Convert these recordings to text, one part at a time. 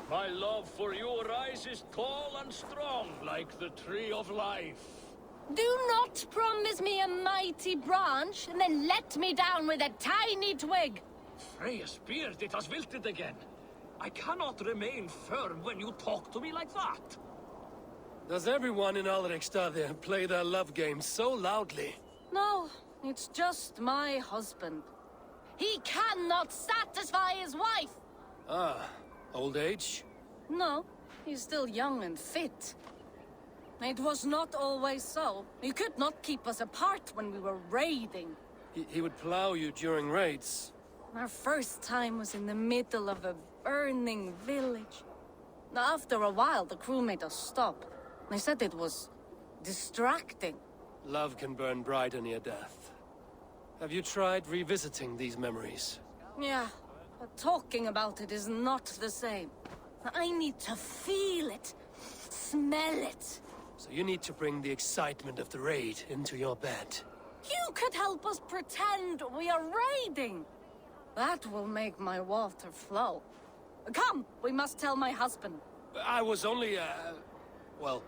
My love for you rises tall and strong like the tree of life. Do not promise me a mighty branch and then let me down with a tiny twig. Freya's beard, it has wilted again. I cannot remain firm when you talk to me like that. Does everyone in Alrekstad play their love game so loudly? No, it's just my husband. He cannot satisfy his wife. Ah, old age? No, he's still young and fit. It was not always so. He could not keep us apart when we were raiding. He would plow you during raids. Our first time was in the middle of a burning village. After a while, the crew made us stop. They said it was distracting. Love can burn brighter near death. Have you tried revisiting these memories? Yeah, but talking about it is not the same. I need to feel it, smell it. So you need to bring the excitement of the raid into your bed. You could help us pretend we are raiding. That will make my water flow. Come, we must tell my husband. I was only, well,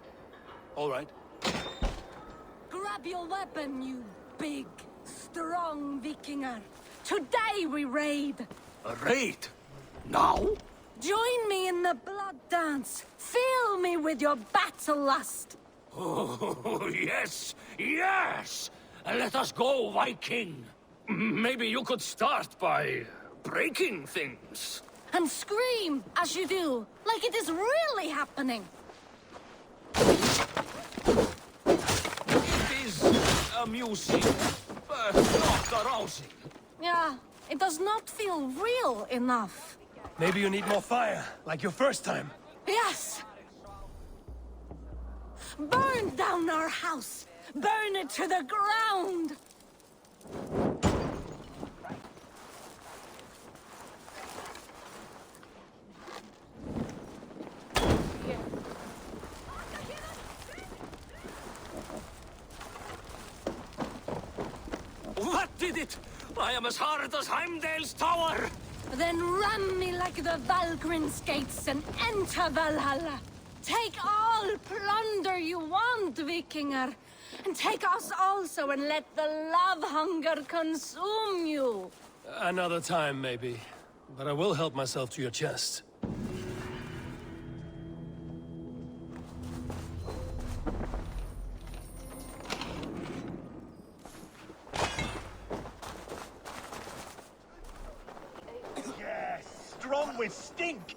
all right. Grab your weapon, you big, strong Vikinger. Today we raid. A raid? Now? Join me in the blood dance. Fill me with your battle lust. Oh, yes, yes! Let us go, Viking. Maybe you could start by breaking things. And scream as you do, like it is really happening. It is amusing, but not arousing. Yeah, it does not feel real enough. Maybe you need more fire, like your first time. Yes! Burn down our house! Burn it to the ground! What did it? I am as hard as Heimdall's tower! Then ram me like the Valgrin's gates and enter Valhalla. Take all plunder you want, Vikinger. And take us also and let the love hunger consume you. Another time, maybe. But I will help myself to your chest. Strong with stink!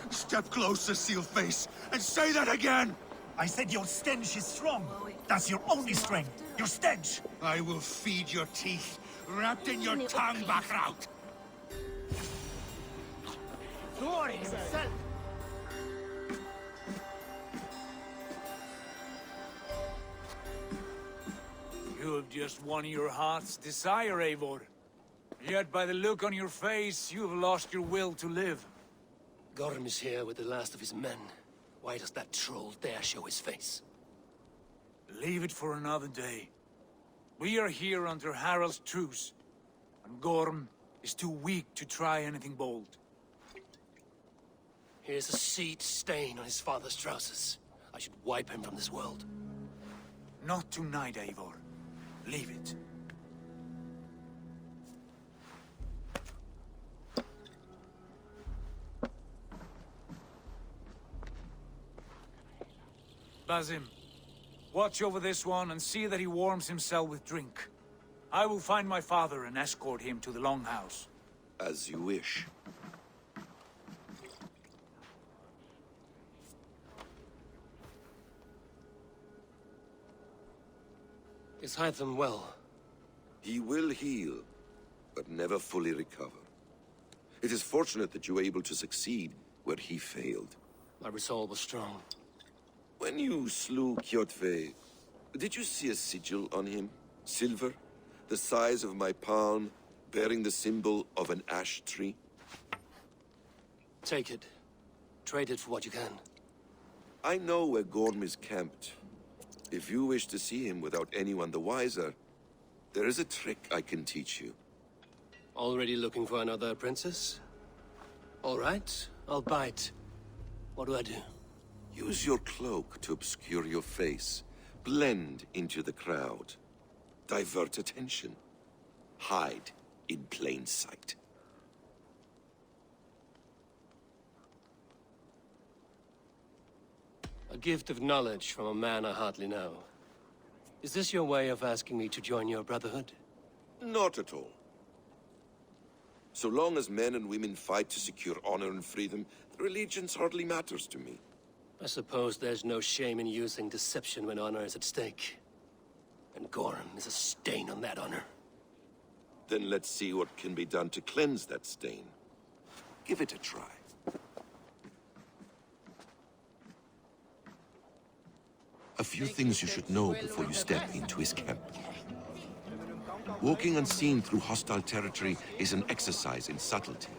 Step closer, Sealface, and say that again! I said your stench is strong. That's your only strength. Your stench! I will feed your teeth, wrapped in your tongue back out! Thor himself! You have just won your heart's desire, Eivor. Yet by the look on your face, you have lost your will to live. Gorm is here with the last of his men. Why does that troll dare show his face? Leave it for another day. We are here under Harald's truce, and Gorm is too weak to try anything bold. Here's a seed stain on his father's trousers. I should wipe him from this world. Not tonight, Eivor. Leave it. Basim, watch over this one and see that he warms himself with drink. I will find my father and escort him to the Longhouse. As you wish. Is Hytham well? He will heal, but never fully recover. It is fortunate that you were able to succeed where he failed. My resolve was strong. When you slew Kjotve, did you see a sigil on him? Silver, the size of my palm, bearing the symbol of an ash tree? Take it. Trade it for what you can. I know where Gorm is camped. If you wish to see him without anyone the wiser, there is a trick I can teach you. Already looking for another princess? All right, I'll bite. What do I do? Use your cloak to obscure your face. Blend into the crowd. Divert attention. Hide in plain sight. A gift of knowledge from a man I hardly know. Is this your way of asking me to join your brotherhood? Not at all. So long as men and women fight to secure honor and freedom, their allegiance hardly matters to me. I suppose there's no shame in using deception when honor is at stake. And Gorm is a stain on that honor. Then let's see what can be done to cleanse that stain. Give it a try. A few things you should know before you step into his camp. Walking unseen through hostile territory is an exercise in subtlety.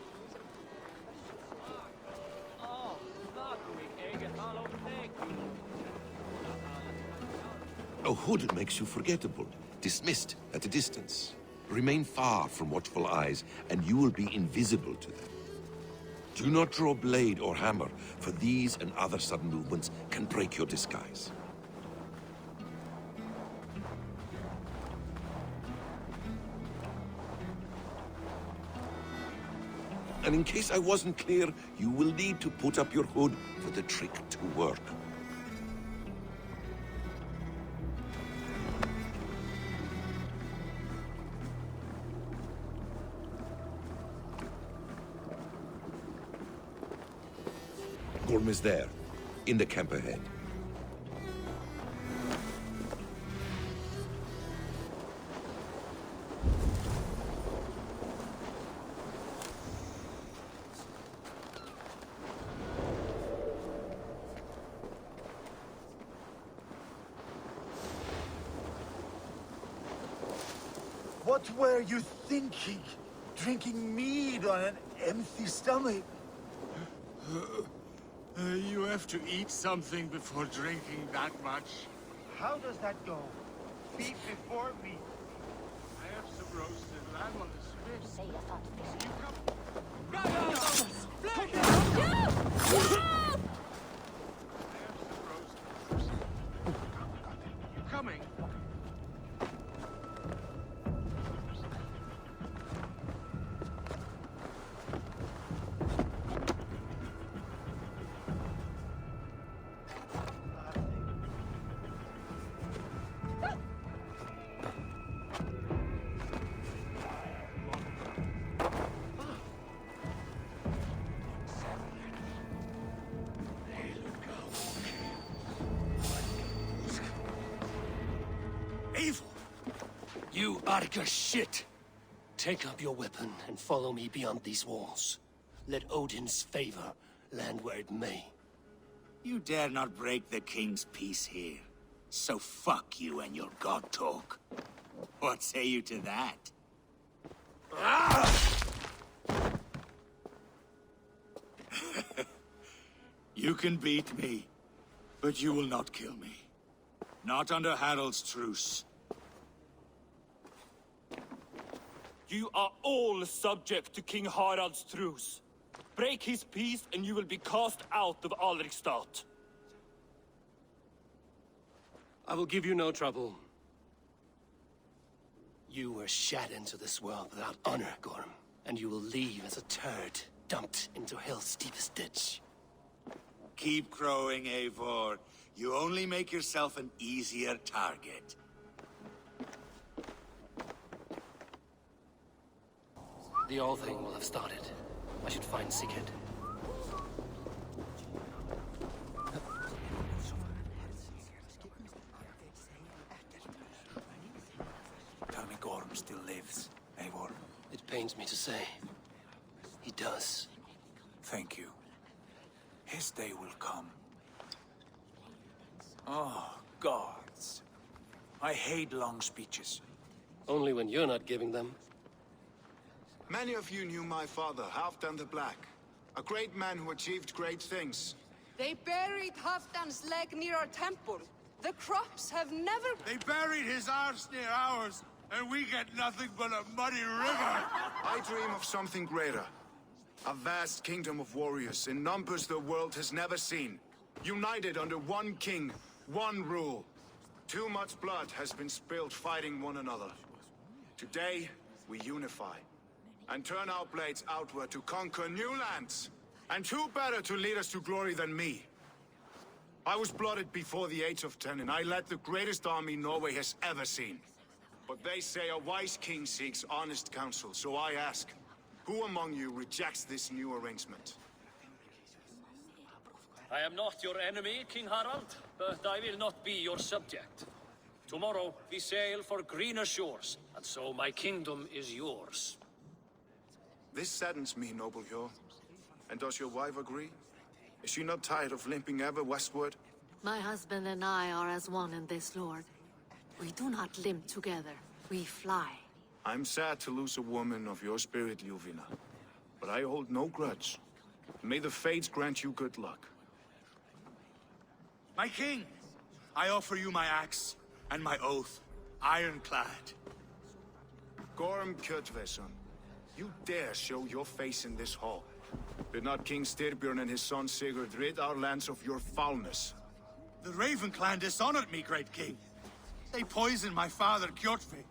A hood makes you forgettable, dismissed at a distance. Remain far from watchful eyes, and you will be invisible to them. Do not draw blade or hammer, for these and other sudden movements can break your disguise. And in case I wasn't clear, you will need to put up your hood for the trick to work. Gorm is there, in the camp ahead. What were you thinking? Drinking mead on an empty stomach? You have to eat something before drinking that much. How does that go? Beef before meat. I have some roasted lamb on the spit. You come. No! I have some roasted. You coming? Evil! You Arca shit! Take up your weapon and follow me beyond these walls. Let Odin's favor land where it may. You dare not break the king's peace here. So fuck you and your god talk. What say you to that? You can beat me, but you will not kill me. Not under Harald's truce. You are all subject to King Harald's truce. Break his peace and you will be cast out of Alrikstad. I will give you no trouble. You were shat into this world without honor, Gorm, and you will leave as a turd, dumped into hell's deepest ditch. Keep crowing, Eivor. You only make yourself an easier target. The All Thing will have started. I should find Sigurd. Tell me Gorm still lives, Eivor. It pains me to say. He does. Thank you. His day will come. Oh, gods. I hate long speeches. Only when you're not giving them. Many of you knew my father, Halfdan the Black. A great man who achieved great things. They buried Halfdan's leg near our temple. The crops have never... They buried his arse near ours, and we get nothing but a muddy river. I dream of something greater. A vast kingdom of warriors in numbers the world has never seen. United under one king, one rule. Too much blood has been spilled fighting one another. Today, we unify. And turn our blades outward to conquer new lands. And who better to lead us to glory than me? I was blooded before the age of 10, and I led the greatest army Norway has ever seen. But they say a wise king seeks honest counsel, so I ask, who among you rejects this new arrangement? I am not your enemy, King Harald, but I will not be your subject. Tomorrow we sail for greener shores, and so my kingdom is yours. This saddens me, noble Hjor. And does your wife agree? Is she not tired of limping ever westward? My husband and I are as one in this, Lord. We do not limp together. We fly. I'm sad to lose a woman of your spirit, Ljuvina. But I hold no grudge. May the fates grant you good luck. My king, I offer you my axe and my oath, ironclad. Gorm Kjotveson, you dare show your face in this hall. Did not King Styrbjörn and his son Sigurd rid our lands of your foulness? The Raven clan dishonored me, great king. They poisoned my father, Kjotve.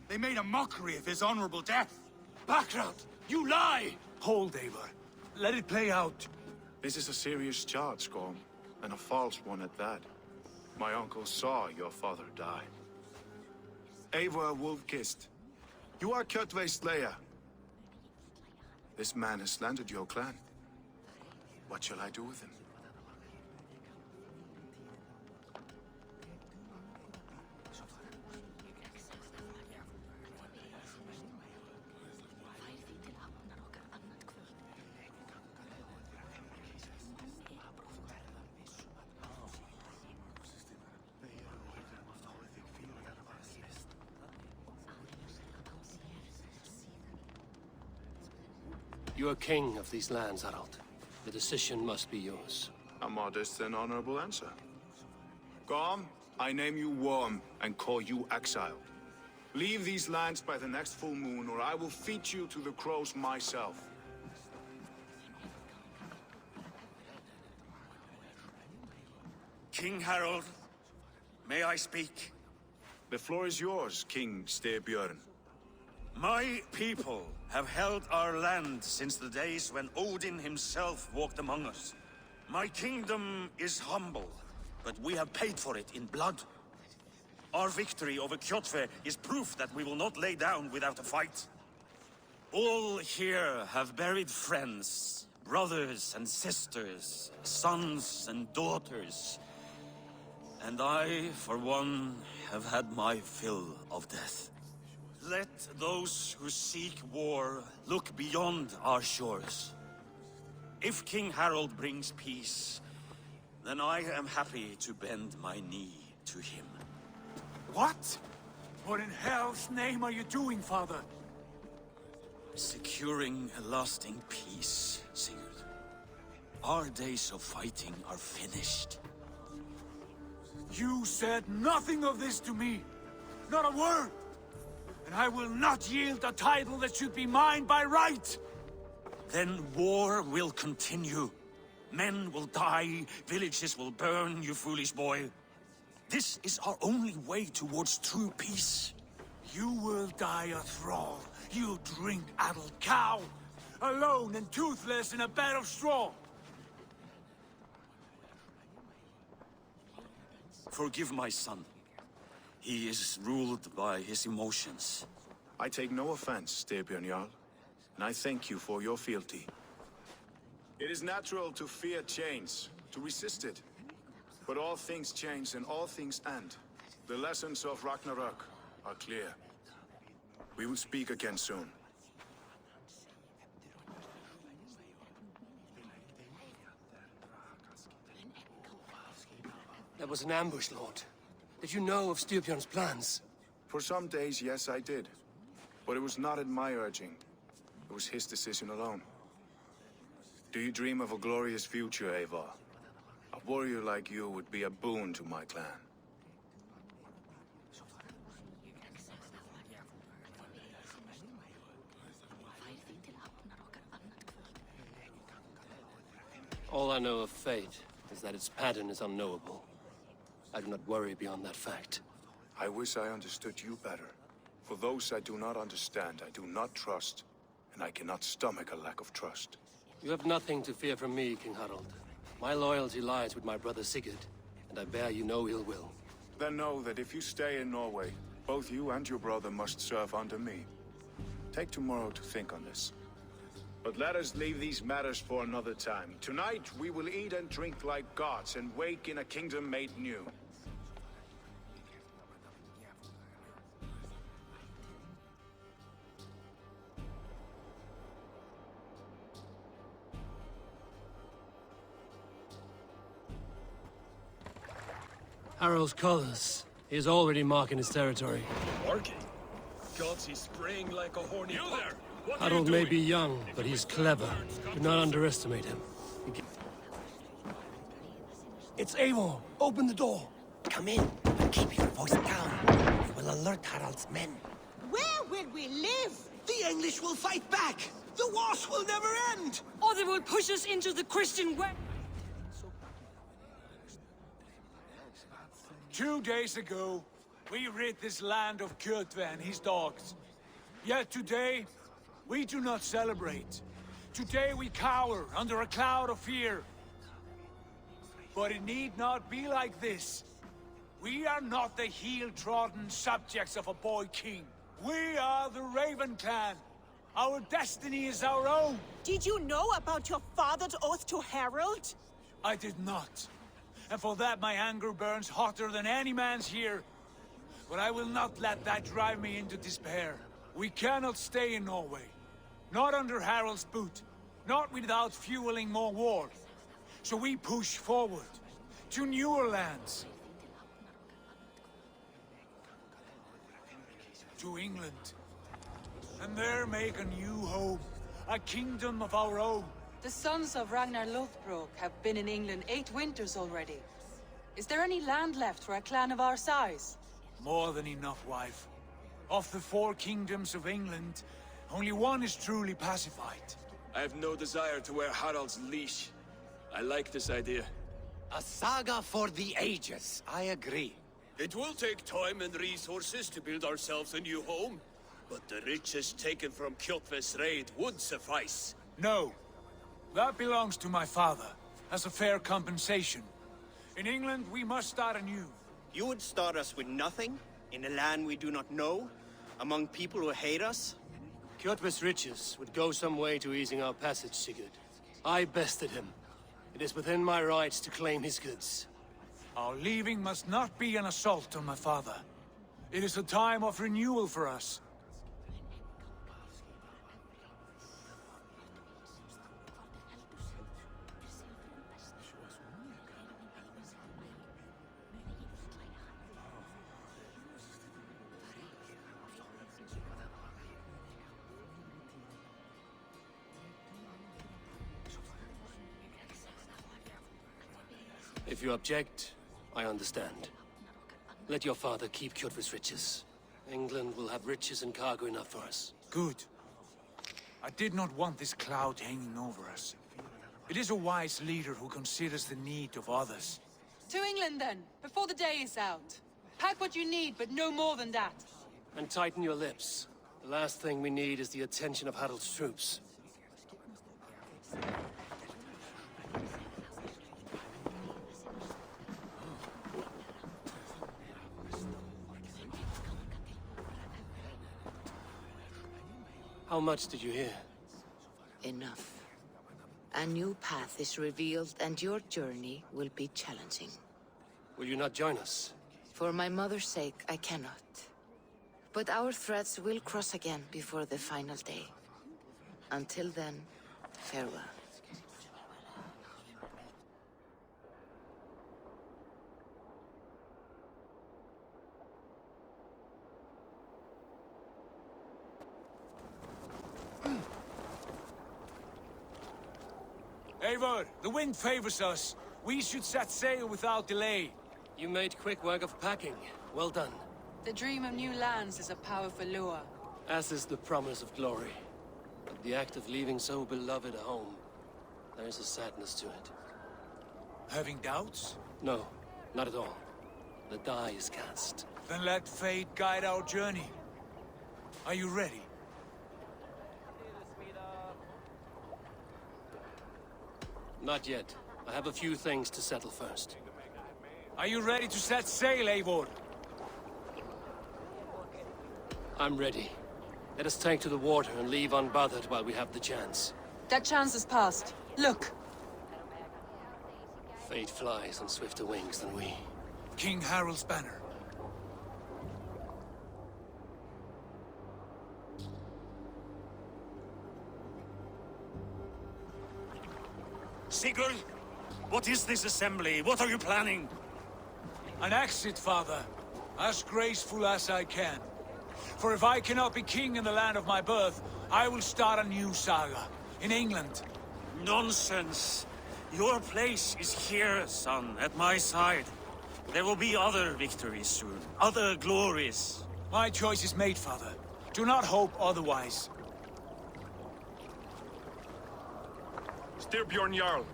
They made a mockery of his honorable death. Background! You lie! Hold, Eivor. Let it play out. This is a serious charge, Gorm, and a false one at that. My uncle saw your father die. Eivor Wolf-Kissed, you are Kjotve's slayer. This man has slandered your clan. What shall I do with him? You are king of these lands, Harald. The decision must be yours. A modest and honorable answer. Gorm, I name you Worm and call you exiled. Leave these lands by the next full moon, or I will feed you to the crows myself. King Harold, may I speak? The floor is yours, King Styrbjörn. My people have held our land since the days when Odin himself walked among us. My kingdom is humble, but we have paid for it in blood. Our victory over Kjotve is proof that we will not lay down without a fight. All here have buried friends, brothers and sisters, sons and daughters. And I, for one, have had my fill of death. Let those who seek war look beyond our shores. If King Harold brings peace, then I am happy to bend my knee to him. What? What in hell's name are you doing, father? Securing a lasting peace, Sigurd. Our days of fighting are finished. You said nothing of this to me. Not a word. And I will not yield a title that should be mine by right! Then war will continue. Men will die, villages will burn, you foolish boy. This is our only way towards true peace. You will die a thrall, you drink-addled cow! Alone and toothless in a bed of straw! Forgive my son. He is ruled by his emotions. I take no offense, Styrbjörn Jarl, and I thank you for your fealty. It is natural to fear change, to resist it. But all things change and all things end. The lessons of Ragnarok are clear. We will speak again soon. That was an ambush, Lord. Did you know of Styrbjörn's plans? For some days, yes, I did. But it was not at my urging. It was his decision alone. Do you dream of a glorious future, Eivor? A warrior like you would be a boon to my clan. All I know of fate is that its pattern is unknowable. I do not worry beyond that fact. I wish I understood you better. For those I do not understand, I do not trust, and I cannot stomach a lack of trust. You have nothing to fear from me, King Harald. My loyalty lies with my brother Sigurd, and I bear you no ill will. Then know that if you stay in Norway, both you and your brother must serve under me. Take tomorrow to think on this. But let us leave these matters for another time. Tonight, we will eat and drink like gods and wake in a kingdom made new. Harald's colors. He is already marking his territory. Marking? Gods, he's spraying like a horny You there! What Harald may be young, but he's clever. Do not underestimate him. It's Eivor. Open the door. Come in and keep your voice down. We will alert Harald's men. Where will we live? The English will fight back. The wars will never end. Or they will push us into the Christian way. 2 days ago, we rid this land of Kjotve and his dogs. Yet today, we do not celebrate. Today we cower under a cloud of fear. But it need not be like this. We are not the heel-trodden subjects of a boy king. We are the Raven clan. Our destiny is our own. Did you know about your father's oath to Harald? I did not. And for that my anger burns hotter than any man's here. But I will not let that drive me into despair. We cannot stay in Norway. Not under Harald's boot. Not without fueling more war. So we push forward. To newer lands. To England. And there make a new home. A kingdom of our own. The sons of Ragnar Lothbrok have been in England 8 winters already. Is there any land left for a clan of our size? More than enough, wife. Of the 4 kingdoms of England, only one is truly pacified. I have no desire to wear Harald's leash. I like this idea. A saga for the ages. I agree. It will take time and resources to build ourselves a new home. But the riches taken from Kjotve's raid would suffice. No. That belongs to my father, as a fair compensation. In England, we must start anew. You would start us with nothing? In a land we do not know? Among people who hate us? Kjotve's riches would go some way to easing our passage, Sigurd. I bested him. It is within my rights to claim his goods. Our leaving must not be an assault on my father. It is a time of renewal for us. If you object, I understand. Let your father keep Kjotve's riches. England will have riches and cargo enough for us. Good. I did not want this cloud hanging over us. It is a wise leader who considers the need of others. To England then, before the day is out. Pack what you need, but no more than that. And tighten your lips. The last thing we need is the attention of Harald's troops. How much did you hear? Enough. A new path is revealed, and your journey will be challenging. Will you not join us? For my mother's sake, I cannot. But our threads will cross again before the final day. Until then, farewell. Eivor, the wind favors us. We should set sail without delay. You made quick work of packing. Well done. The dream of new lands is a powerful lure. As is the promise of glory. But the act of leaving so beloved a home, there is a sadness to it. Having doubts? No, not at all. The die is cast. Then let fate guide our journey. Are you ready? Not yet. I have a few things to settle first. Are you ready to set sail, Eivor? I'm ready. Let us take to the water and leave unbothered while we have the chance. That chance is past. Look! Fate flies on swifter wings than we. King Harald's banner. Sigurd, what is this assembly? What are you planning? An exit, father. As graceful as I can. For if I cannot be king in the land of my birth, I will start a new saga. In England. Nonsense. Your place is here, son, at my side. There will be other victories soon. Other glories. My choice is made, father. Do not hope otherwise. Styrbjorn Jarl.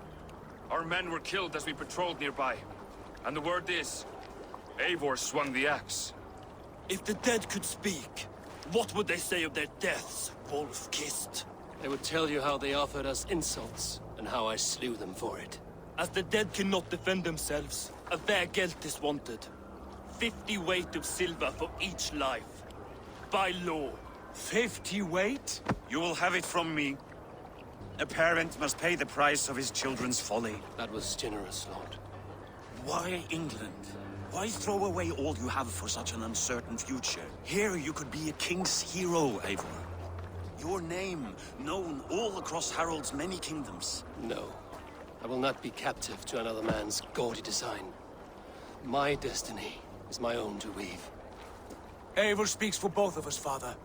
Our men were killed as we patrolled nearby. And the word is, Eivor swung the axe. If the dead could speak, what would they say of their deaths, wolf-kissed? They would tell you how they offered us insults, and how I slew them for it. As the dead cannot defend themselves, a fair gelt is wanted. 50 weight of silver for each life. By law. 50 weight? You will have it from me. A parent must pay the price of his children's folly. That was generous, Lord. Why England? Why throw away all you have for such an uncertain future? Here you could be a king's hero, Eivor. Your name known all across Harald's many kingdoms. No. I will not be captive to another man's gaudy design. My destiny is my own to weave. Eivor speaks for both of us, father.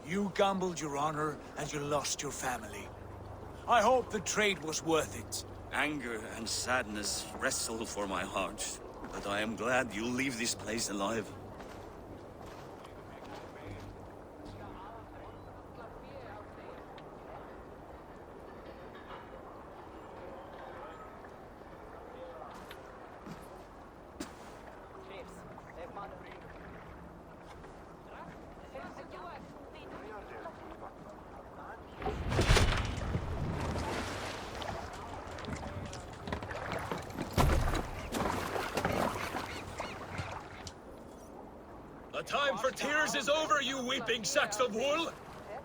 You gambled your honor, and you lost your family. I hope the trade was worth it. Anger and sadness wrestle for my heart. But I am glad you'll leave this place alive. The time for tears is over, you weeping sacks of wool!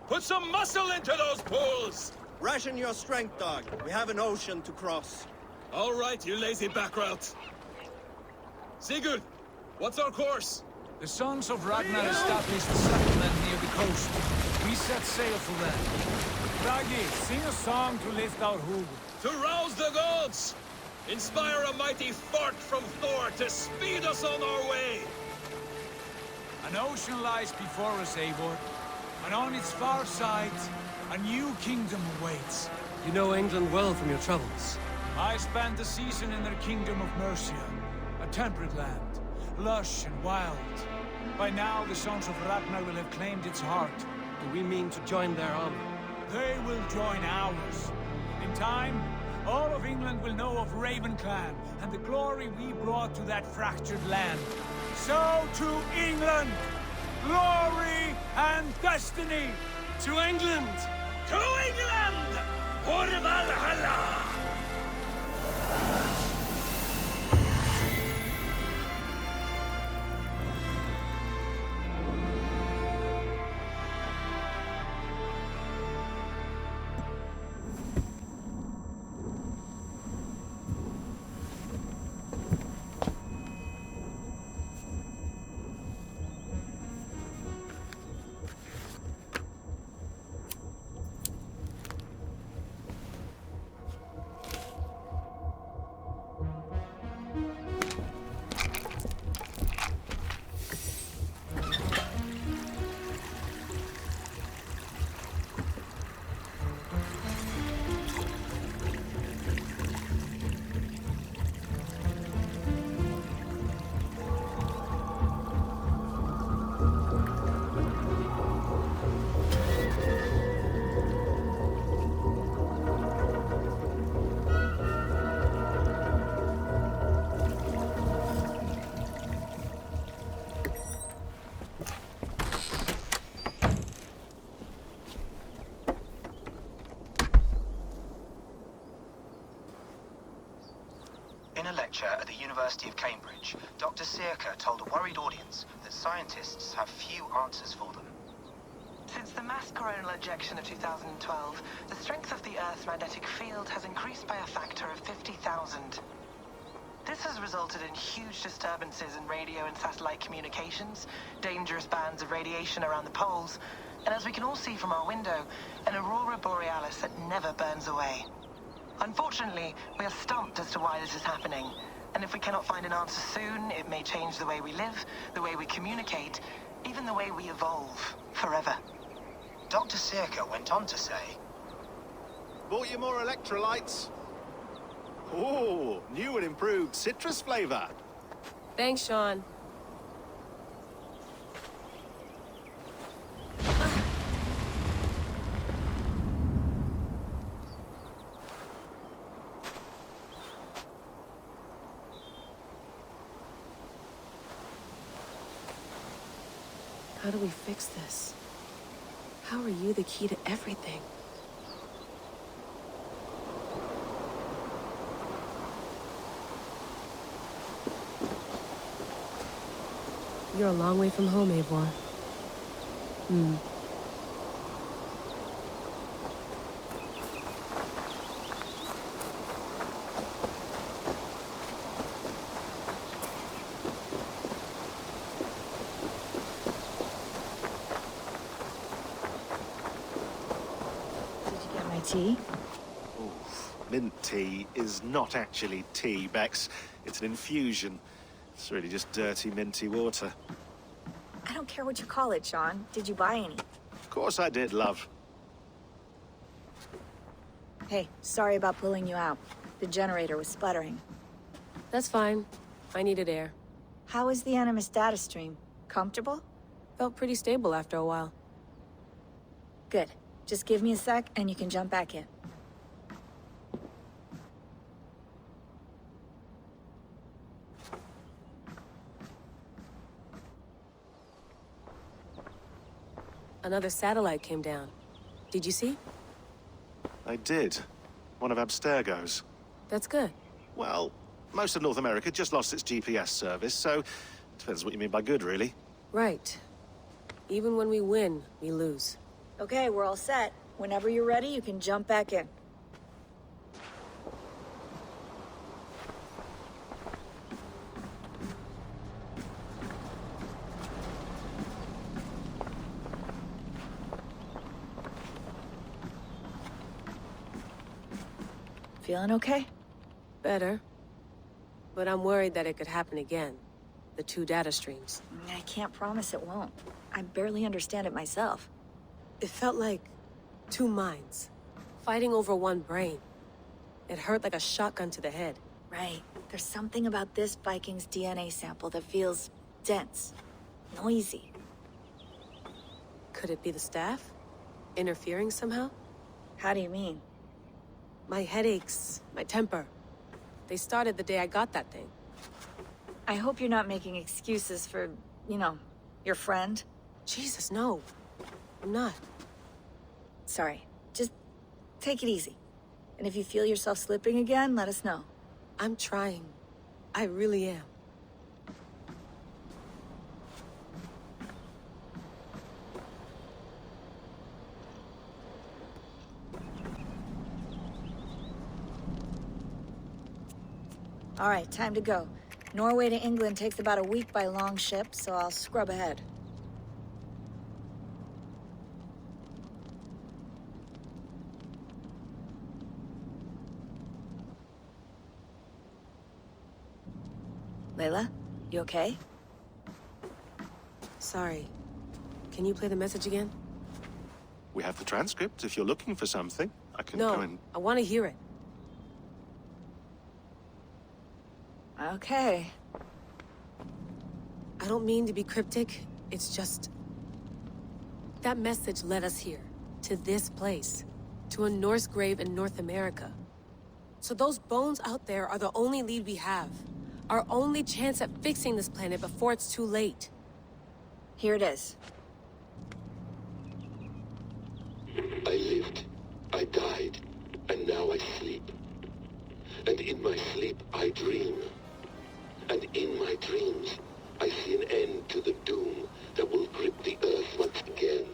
Put some muscle into those pools! Ration your strength, dog. We have an ocean to cross. All right, you lazy backrout. Sigurd, what's our course? The sons of Ragnar established a settlement near the coast. We set sail for them. Raggi, sing a song to lift our hood. To rouse the gods! Inspire a mighty fart from Thor to speed us on our way! An ocean lies before us, Eivor. And on its far side, a new kingdom awaits. You know England well from your travels. I spent a season in their kingdom of Mercia. A temperate land, lush and wild. By now, the sons of Ragnar will have claimed its heart. Do we mean to join their army? They will join ours. In time, all of England will know of Raven Clan and the glory we brought to that fractured land. So to England! Glory and destiny! To England! To England! For Valhalla! In a lecture at the University of Cambridge, Dr. Searca told a worried audience that scientists have few answers for them. Since the mass coronal ejection of 2012, the strength of the Earth's magnetic field has increased by a factor of 50,000. This has resulted in huge disturbances in radio and satellite communications, dangerous bands of radiation around the poles, and as we can all see from our window, an aurora borealis that never burns away. Unfortunately, we are stumped as to why this is happening, and if we cannot find an answer soon, it may change the way we live, the way we communicate, even the way we evolve, forever. Dr. Searca went on to say, Bought you more electrolytes? Oh, new and improved citrus flavor. Thanks, Sean. How do we fix this? How are you the key to everything? You're a long way from home, Eivor. Tea? Ooh, mint tea is not actually tea, Bex. It's an infusion. It's really just dirty, minty water. I don't care what you call it, Sean. Did you buy any? Of course I did, love. Hey, sorry about pulling you out. The generator was sputtering. That's fine. I needed air. How is the Animus data stream? Comfortable? Felt pretty stable after a while. Good. Just give me a sec, and you can jump back in. Another satellite came down. Did you see? I did. One of Abstergo's. That's good. Well, most of North America just lost its GPS service, so depends what you mean by good, really. Right. Even when we win, we lose. Okay, we're all set. Whenever you're ready, you can jump back in. Feeling okay? Better. But I'm worried that it could happen again. The two data streams. I can't promise it won't. I barely understand it myself. It felt like two minds, fighting over one brain. It hurt like a shotgun to the head. Right. There's something about this Viking's DNA sample that feels dense, noisy. Could it be the staff? Interfering somehow? How do you mean? My headaches, my temper. They started the day I got that thing. I hope you're not making excuses for, you know, your friend. Jesus, no. I'm not. Sorry. Just take it easy. And if you feel yourself slipping again, let us know. I'm trying. I really am. All right, time to go. Norway to England takes about a week by long ship, so I'll scrub ahead. Layla, you okay? Sorry. Can you play the message again? We have the transcript. If you're looking for something, I can No, go and... I want to hear it. Okay. I don't mean to be cryptic. It's just... that message led us here. To this place. To a Norse grave in North America. So those bones out there are the only lead we have. Our only chance at fixing this planet before it's too late. Here it is. I lived, I died, and now I sleep. and in my sleep I dream. And in my dreams, I see an end to the doom that will grip the earth once again.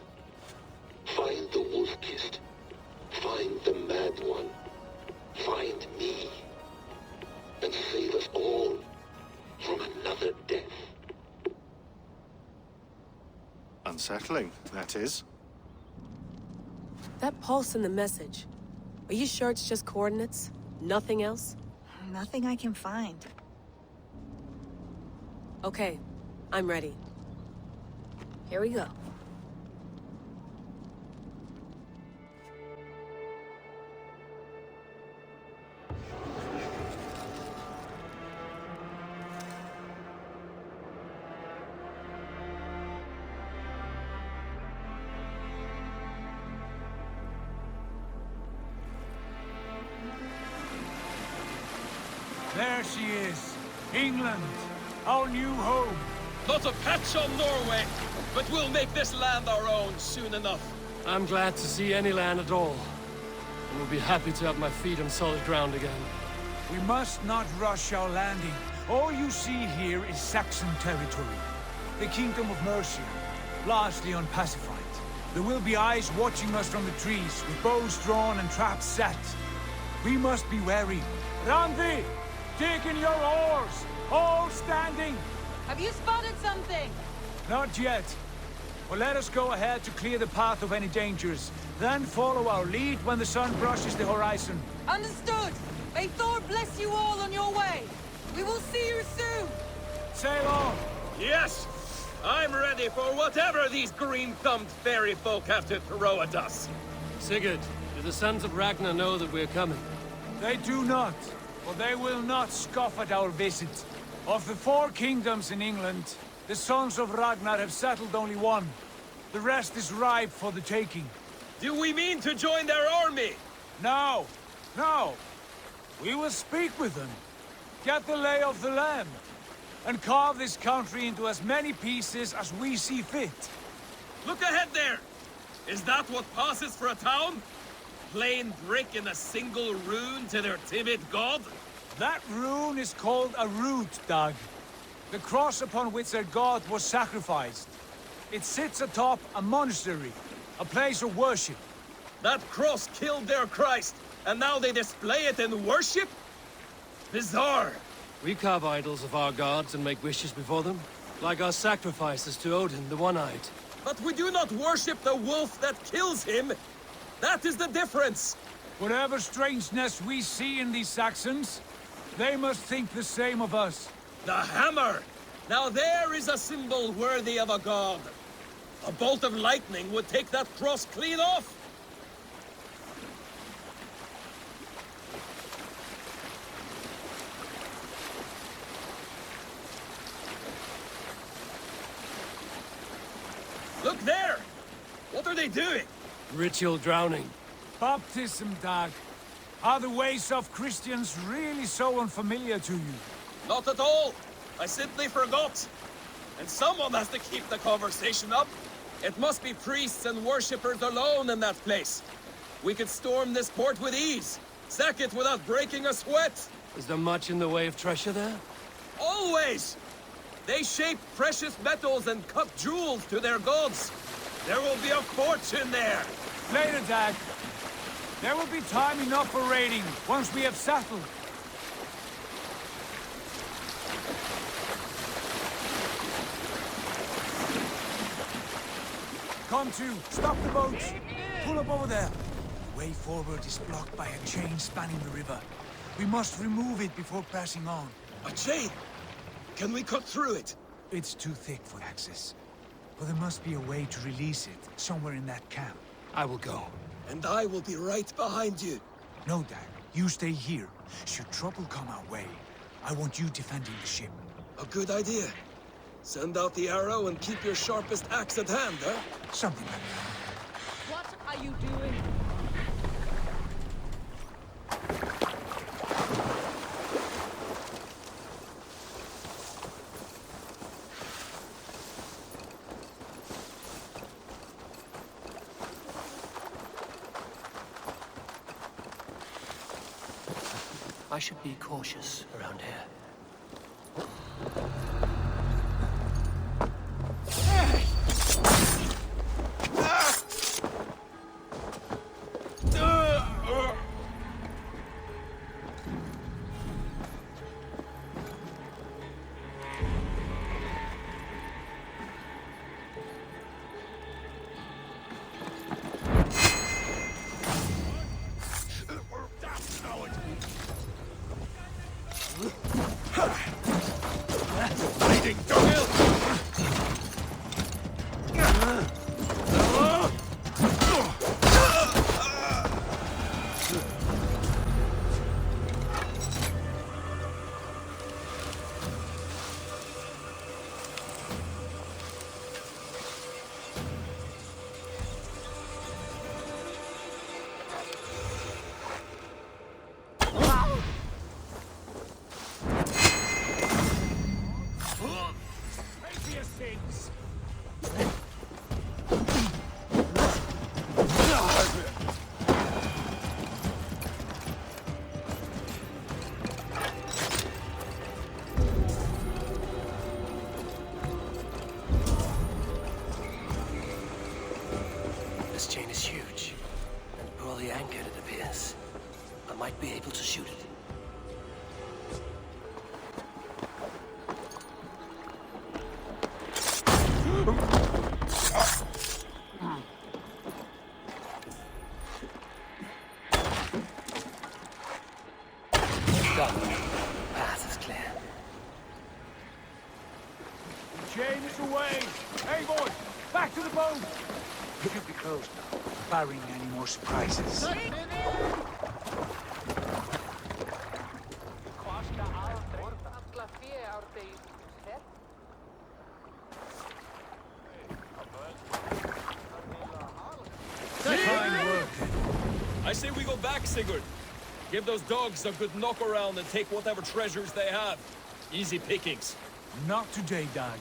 Find the wolf-kissed. Find the mad one. Find me. And save us all from another death. Unsettling, that is. That pulse in the message. Are you sure it's just coordinates? Nothing else? Nothing I can find. Okay, I'm ready. Here we go. There she is. England, our new home. Not a patch on Norway, but we'll make this land our own soon enough. I'm glad to see any land at all. And will be happy to have my feet on solid ground again. We must not rush our landing. All you see here is Saxon territory. The Kingdom of Mercia, largely unpacified. There will be eyes watching us from the trees, with bows drawn and traps set. We must be wary. Randi! Dig in your oars! All standing! Have you spotted something? Not yet. But let us go ahead to clear the path of any dangers. Then follow our lead when the sun brushes the horizon. Understood! May Thor bless you all on your way! We will see you soon! Sail on! Yes! I'm ready for whatever these green-thumbed fairy folk have to throw at us. Sigurd, do the sons of Ragnar know that we're coming? They do not. But they will not scoff at our visit. Of the 4 kingdoms in England, the sons of Ragnar have settled only one. The rest is ripe for the taking. Do we mean to join their army? No! No! We will speak with them, get the lay of the land, and carve this country into as many pieces as we see fit. Look ahead there! Is that what passes for a town? Plain brick in a single rune to their timid god? That rune is called a root, Dag. The cross upon which their god was sacrificed. It sits atop a monastery, a place of worship. That cross killed their Christ, and now they display it in worship? Bizarre. We carve idols of our gods and make wishes before them, like our sacrifices to Odin, the One-Eyed. But we do not worship the wolf that kills him. That is the difference! Whatever strangeness we see in these Saxons, they must think the same of us. The hammer! Now there is a symbol worthy of a god. A bolt of lightning would take that cross clean off! Look there! What are they doing? Ritual drowning. Baptism, Dag. Are the ways of Christians really so unfamiliar to you? Not at all. I simply forgot. And someone has to keep the conversation up. It must be priests and worshippers alone in that place. We could storm this port with ease. Sack it without breaking a sweat. Is there much in the way of treasure there? Always! They shape precious metals and cut jewels to their gods. There will be a fortune there. Later, Dag. There will be time enough for raiding, once we have settled. Come to, stop the boats. Pull up over there. The way forward is blocked by a chain spanning the river. We must remove it before passing on. A chain? Can we cut through it? It's too thick for access. But there must be a way to release it, somewhere in that camp. I will go. And I will be right behind you. No, Dag. You stay here. Should trouble come our way, I want you defending the ship. A good idea. Send out the arrow and keep your sharpest axe at hand, huh? Something like that. What are you doing? I should be cautious around here. This chain is huge, and poorly anchored, it appears. I might be able to shoot it. Done. Path is clear. The chain is away! Hey, boys! Back to the boat! We should be close now, barring any more surprises. Fine work. I say we go back, Sigurd. Give those dogs a good knock around and take whatever treasures they have. Easy pickings. Not today, Dag.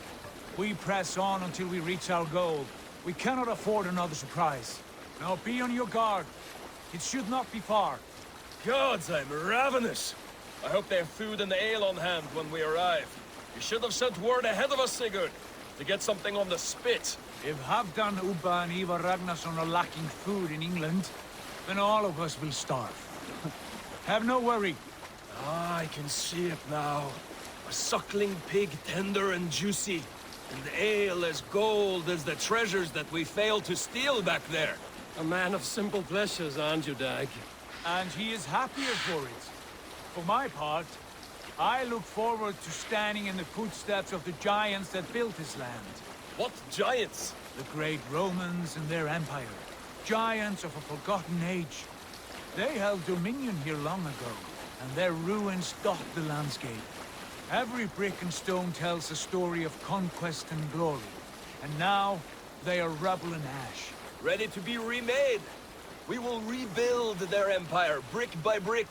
We press on until we reach our goal. We cannot afford another surprise. Now be on your guard. It should not be far. Gods, I'm ravenous. I hope they have food and ale on hand when we arrive. You should have sent word ahead of us, Sigurd, to get something on the spit. If Halfdan, Ubba and Ivar Ragnarsson are lacking food in England, then all of us will starve. Have no worry. Ah, I can see it now. A suckling pig, tender and juicy. And ale as gold as the treasures that we failed to steal back there. A man of simple pleasures, aren't you, Dag? And he is happier for it. For my part, I look forward to standing in the footsteps of the giants that built this land. What giants? The great Romans and their empire. Giants of a forgotten age. They held dominion here long ago, and their ruins dot the landscape. Every brick and stone tells a story of conquest and glory. And now, they are rubble and ash. Ready to be remade. We will rebuild their empire, brick by brick,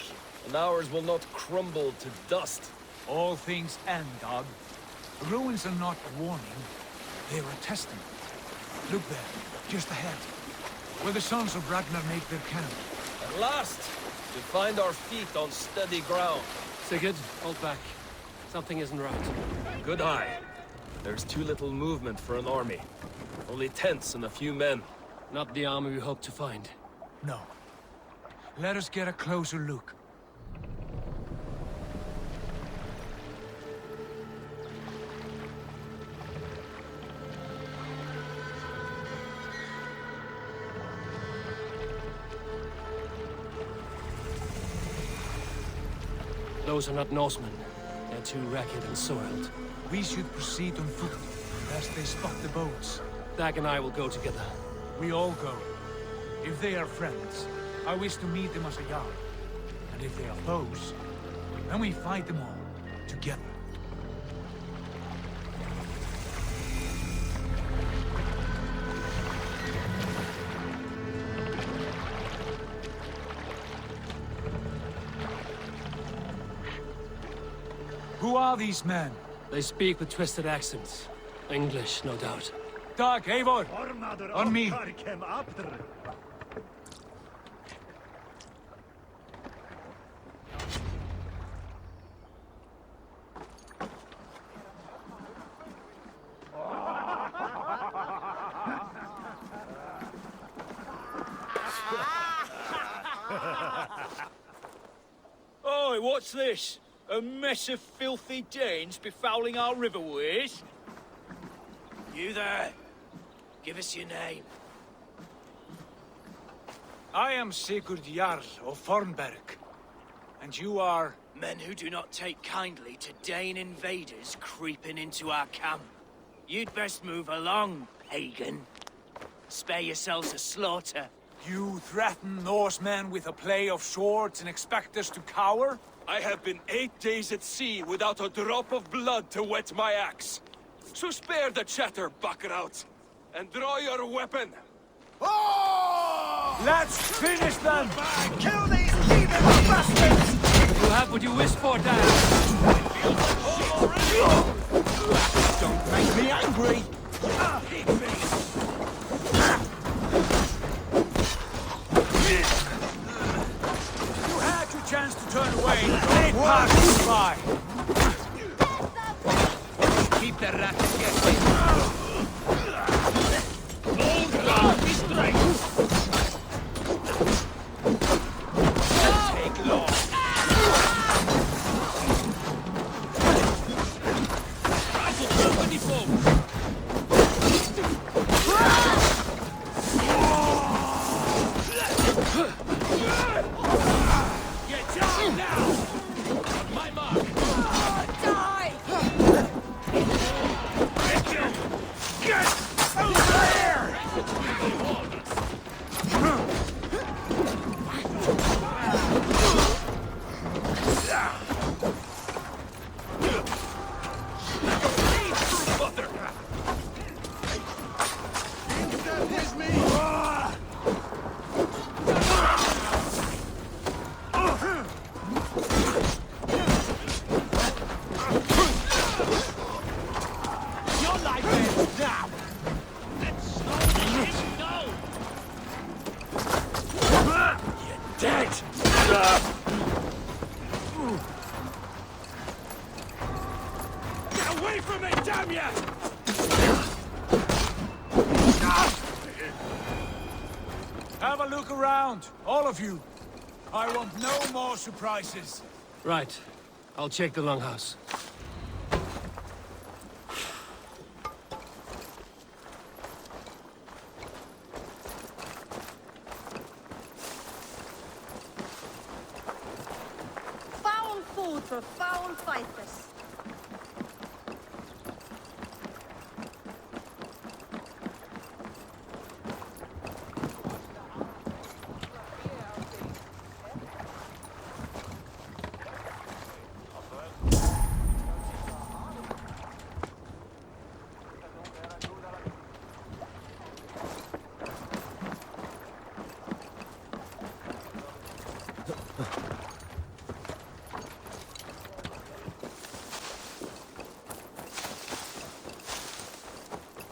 and ours will not crumble to dust. All things end, Dog. The ruins are not a warning. They are a testament. Look there, just ahead, where the sons of Ragnar make their camp. At last, to find our feet on steady ground. Sigurd, hold back. Something isn't right. Good eye. There's too little movement for an army. Only tents and a few men. Not the army we hoped to find. No. Let us get a closer look. Those are not Norsemen. They're too ragged and soiled. We should proceed on foot, lest they spot the boats. Dag and I will go together. We all go. If they are friends, I wish to meet them as a yard. And if they are foes, then we fight them all, together. Who are these men? They speak with twisted accents. English, no doubt. Dag, Eivor! On me! Oi, what's this? A mess of filthy Danes befouling our riverways? You there. Give us your name. I am Sigurd Jarl of Fornberg. And you are... Men who do not take kindly to Dane invaders creeping into our camp. You'd best move along, pagan. Spare yourselves a slaughter. You threaten Norsemen with a play of swords and expect us to cower? I have been 8 days at sea without a drop of blood to wet my axe. So spare the chatter, Buckerout, and draw your weapon. Oh! Let's finish them! Kill these heathen bastards! You have what you wished for, Dan. Don't make me angry! You had your chance to turn away. It passed you by. Keep the rats guessing. Old God, be straight! Take long. Rifle company folks! Get down now! On my mark! Die! Get over here! Your life ends now! Let's slowly him go! You're dead! Get away from me, damn ya! Have a look around, all of you. I want no more surprises. Right. I'll check the longhouse. Foul food for foul fighters.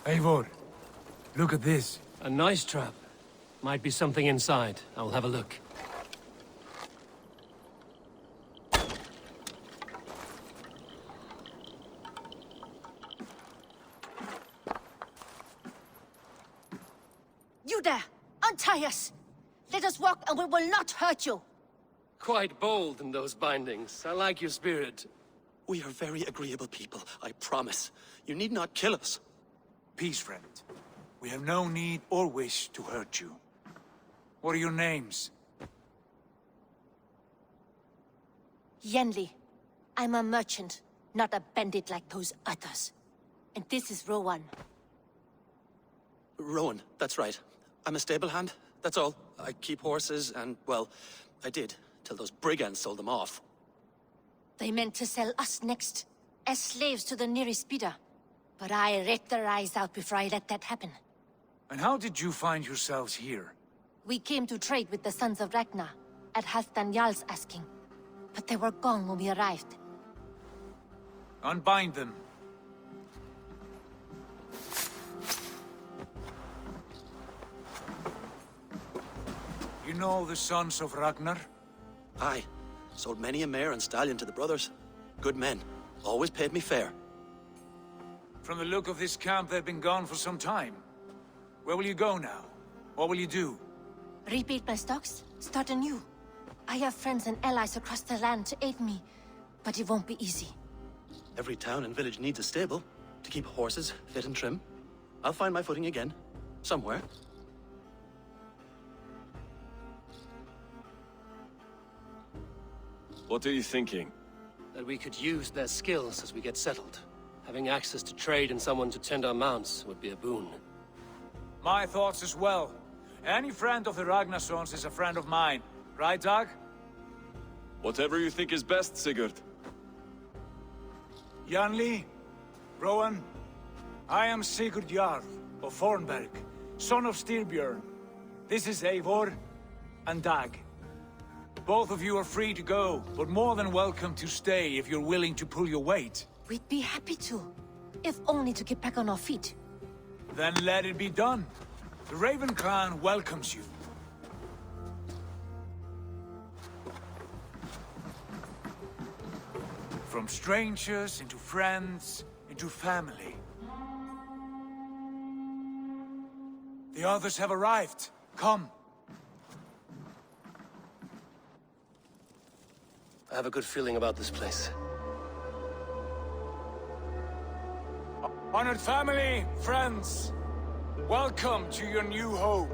Eivor, look at this. A nice trap. Might be something inside. I'll have a look. You there! Untie us! Let us walk and we will not hurt you! Quite bold in those bindings. I like your spirit. We are very agreeable people, I promise. You need not kill us. Peace, friend. We have no need or wish to hurt you. What are your names? Yenli. I'm a merchant, not a bandit like those others. And this is Rowan. Rowan, that's right. I'm a stable hand, that's all. I keep horses and, well, I did, till those brigands sold them off. They meant to sell us next, as slaves to the nearest bidder. But I ripped their eyes out before I let that happen. And how did you find yourselves here? We came to trade with the Sons of Ragnar, at Halfdan Jarl's asking. But they were gone when we arrived. Unbind them. You know the Sons of Ragnar? Aye. Sold many a mare and stallion to the brothers. Good men. Always paid me fair. From the look of this camp, they've been gone for some time. Where will you go now? What will you do? Rebuild my stocks, start anew. I have friends and allies across the land to aid me, but it won't be easy. Every town and village needs a stable to keep horses fit and trim. I'll find my footing again, somewhere. What are you thinking? That we could use their skills as we get settled. Having access to trade and someone to tend our mounts would be a boon. My thoughts as well. Any friend of the Ragnarsons is a friend of mine. Right, Dag? Whatever you think is best, Sigurd. Janli, Rowan, I am Sigurd Jarl of Fornberg, son of Styrbjörn. This is Eivor and Dag. Both of you are free to go, but more than welcome to stay if you're willing to pull your weight. We'd be happy to, if only to get back on our feet. Then let it be done. The Raven clan welcomes you. From strangers into friends, into family. The others have arrived. Come. I have a good feeling about this place. Honored family, friends, welcome to your new home.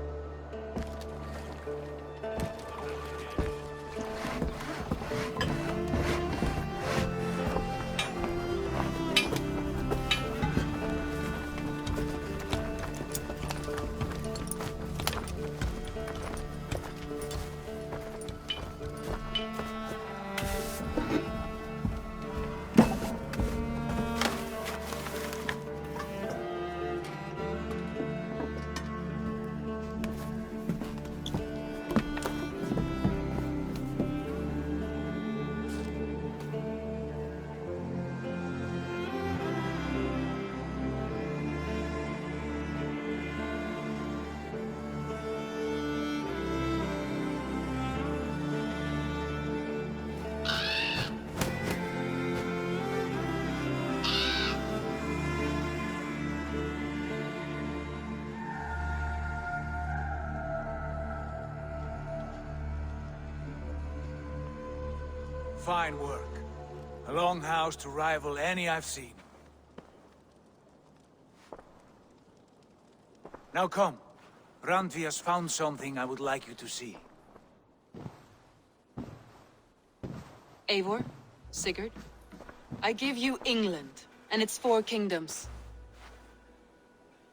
Fine work. A longhouse to rival any I've seen. Now come. Randvi has found something I would like you to see. Eivor, Sigurd, I give you England and its 4 kingdoms.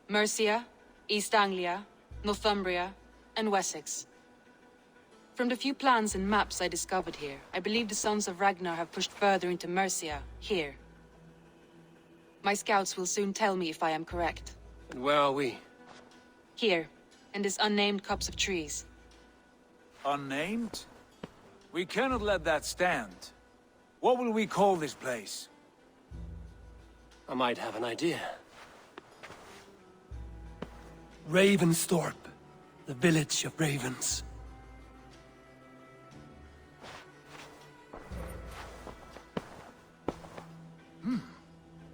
Mercia, East Anglia, Northumbria, and Wessex. From the few plans and maps I discovered here, I believe the Sons of Ragnar have pushed further into Mercia, here. My scouts will soon tell me if I am correct. And where are we? Here, in this unnamed copse of trees. Unnamed? We cannot let that stand. What will we call this place? I might have an idea. Ravensthorpe, the village of ravens.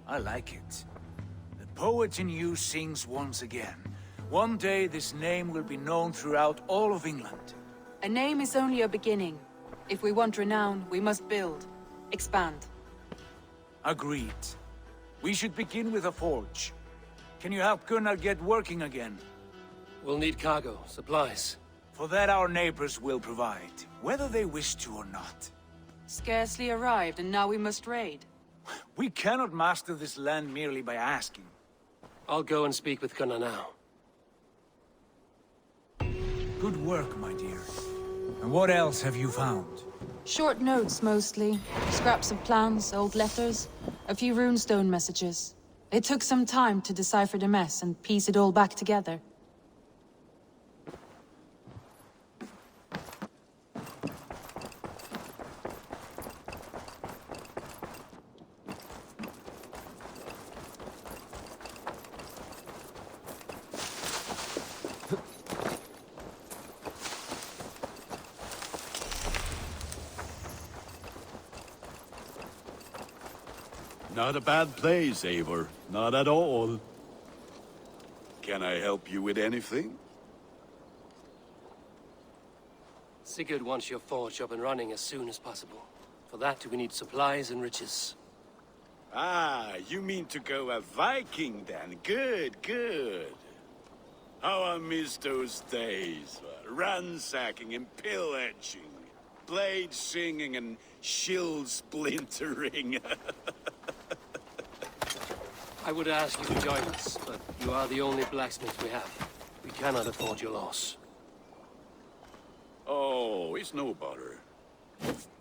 I like it. The poet in you sings once again. One day this name will be known throughout all of England. A name is only a beginning. If we want renown, we must build, expand. Agreed. We should begin with a forge. Can you help Gunnar get working again? We'll need cargo, supplies. For that our neighbors will provide, whether they wish to or not. Scarcely arrived, and now we must raid. We cannot master this land merely by asking. I'll go and speak with Gunnar now. Good work, my dear. And what else have you found? Short notes, mostly. Scraps of plans, old letters, a few runestone messages. It took some time to decipher the mess and piece it all back together. Not a bad place, Eivor. Not at all. Can I help you with anything? Sigurd wants your forge up and running as soon as possible. For that, we need supplies and riches. Ah, you mean to go a Viking then? Good, good. How I miss those days. Ransacking and pillaging. Blade singing and shield splintering. I would ask you to join us, but you are the only blacksmith we have. We cannot afford your loss. Oh, it's no bother.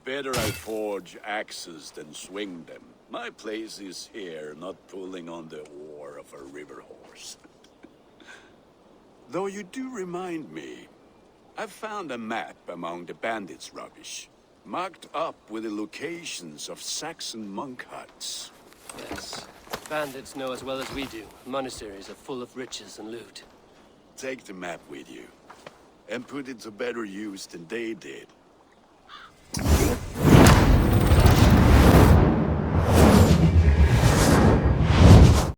Better I forge axes than swing them. My place is here, not pulling on the oar of a river horse. Though you do remind me, I found a map among the bandits' rubbish, marked up with the locations of Saxon monk huts. Yes. Bandits know as well as we do. Monasteries are full of riches and loot. Take the map with you, and put it to better use than they did.